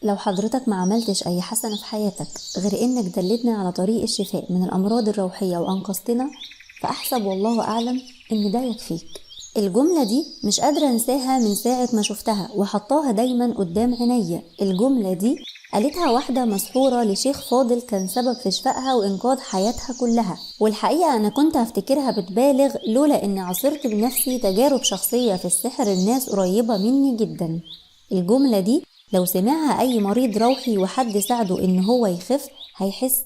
لو حضرتك ما عملتش أي حسنة في حياتك غير إنك دلتنا على طريق الشفاء من الأمراض الروحية وأنقذتنا، فأحسب والله أعلم إن ده يكفيك. الجملة دي مش قادرة أنساها من ساعة ما شفتها وحطاها دايما قدام عينيا. الجملة دي قالتها واحدة مسحورة لشيخ فاضل كان سبب في شفائها وإنقاذ حياتها كلها، والحقيقة أنا كنت هفتكرها بتبالغ لولا إني عاصرت بنفسي تجارب شخصية في السحر الناس قريبة مني جدا. الجملة دي لو سمعها أي مريض روحي وحد ساعده إن هو يخف هيحس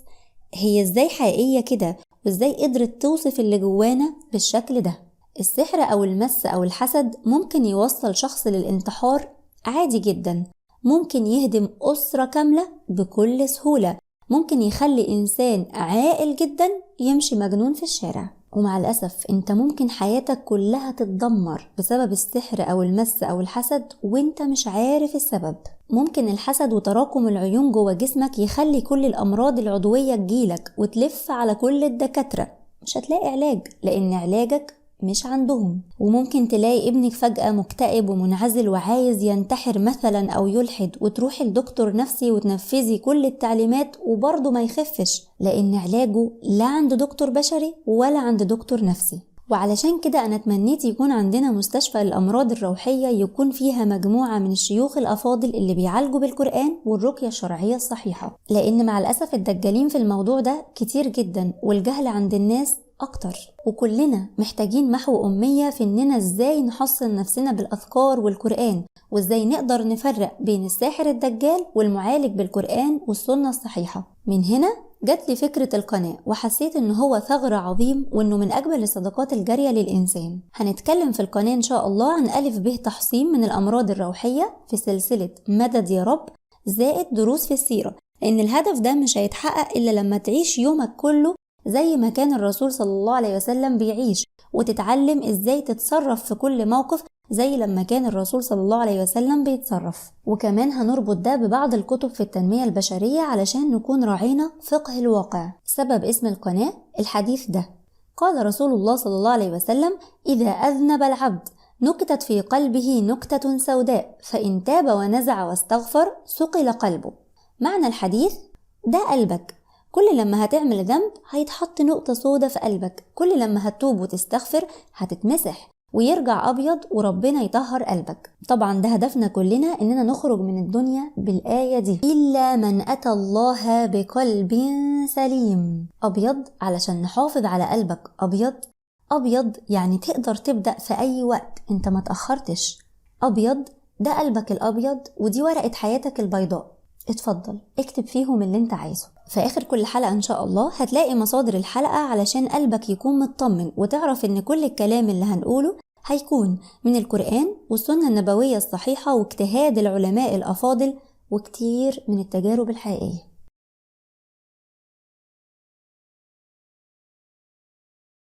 هي إزاي حقيقية كده، وإزاي قدرت توصف اللي جوانا بالشكل ده. السحر أو المس أو الحسد ممكن يوصل شخص للانتحار عادي جدا، ممكن يهدم أسرة كاملة بكل سهولة، ممكن يخلي إنسان عاقل جدا يمشي مجنون في الشارع. ومع الأسف انت ممكن حياتك كلها تتدمر بسبب السحر أو المس أو الحسد وانت مش عارف السبب. ممكن الحسد وتراكم العيون جوه جسمك يخلي كل الأمراض العضوية تجيلك وتلف على كل الدكاترة، مش هتلاقي علاج لأن علاجك مش عندهم. وممكن تلاقي ابنك فجأة مكتئب ومنعزل وعايز ينتحر مثلا أو يلحد، وتروحي لدكتور نفسي وتنفذي كل التعليمات وبرضه ما يخفش لأن علاجه لا عند دكتور بشري ولا عند دكتور نفسي. وعلشان كده أنا تمنيت يكون عندنا مستشفى للأمراض الروحية يكون فيها مجموعة من الشيوخ الأفاضل اللي بيعالجوا بالقرآن والرقية الشرعية الصحيحة، لأن مع الأسف الدجالين في الموضوع ده كتير جدا والجهل عند الناس أكتر، وكلنا محتاجين محو أمية في إننا إزاي نحصن نفسنا بالأذكار والقرآن، وإزاي نقدر نفرق بين الساحر الدجال والمعالج بالقرآن والسنة الصحيحة. من هنا جات لي فكرة القناة وحسيت إن هو ثغر عظيم وإنه من أجمل الصدقات الجارية للإنسان. هنتكلم في القناة إن شاء الله عن ألف به تحصين من الأمراض الروحية في سلسلة مدد يا رب زائد دروس في السيرة، لأن الهدف ده مش هيتحقق إلا لما تعيش يومك كله زي ما كان الرسول صلى الله عليه وسلم بيعيش، وتتعلم إزاي تتصرف في كل موقف زي لما كان الرسول صلى الله عليه وسلم بيتصرف. وكمان هنربط ده ببعض الكتب في التنمية البشرية علشان نكون راعينا فقه الواقع. سبب اسم القناة الحديث ده، قال رسول الله صلى الله عليه وسلم: إذا أذنب العبد نكتت في قلبه نكتة سوداء فإن تاب ونزع واستغفر ثقل قلبه. معنى الحديث ده قلبك، كل لما هتعمل ذنب هيتحط نقطة سودة في قلبك، كل لما هتتوب وتستغفر هتتمسح ويرجع أبيض وربنا يطهر قلبك. طبعا ده هدفنا كلنا إننا نخرج من الدنيا بالآية دي: إلا من أتى الله بقلب سليم. أبيض علشان نحافظ على قلبك أبيض، أبيض يعني تقدر تبدأ في أي وقت، انت ما تأخرتش. أبيض ده قلبك الأبيض ودي ورقة حياتك البيضاء، اتفضل اكتب فيهم اللي انت عايزه. في آخر كل حلقة إن شاء الله هتلاقي مصادر الحلقة علشان قلبك يكون مطمن وتعرف إن كل الكلام اللي هنقوله هيكون من القرآن والسنة النبوية الصحيحة واجتهاد العلماء الأفاضل وكتير من التجارب الحقيقية.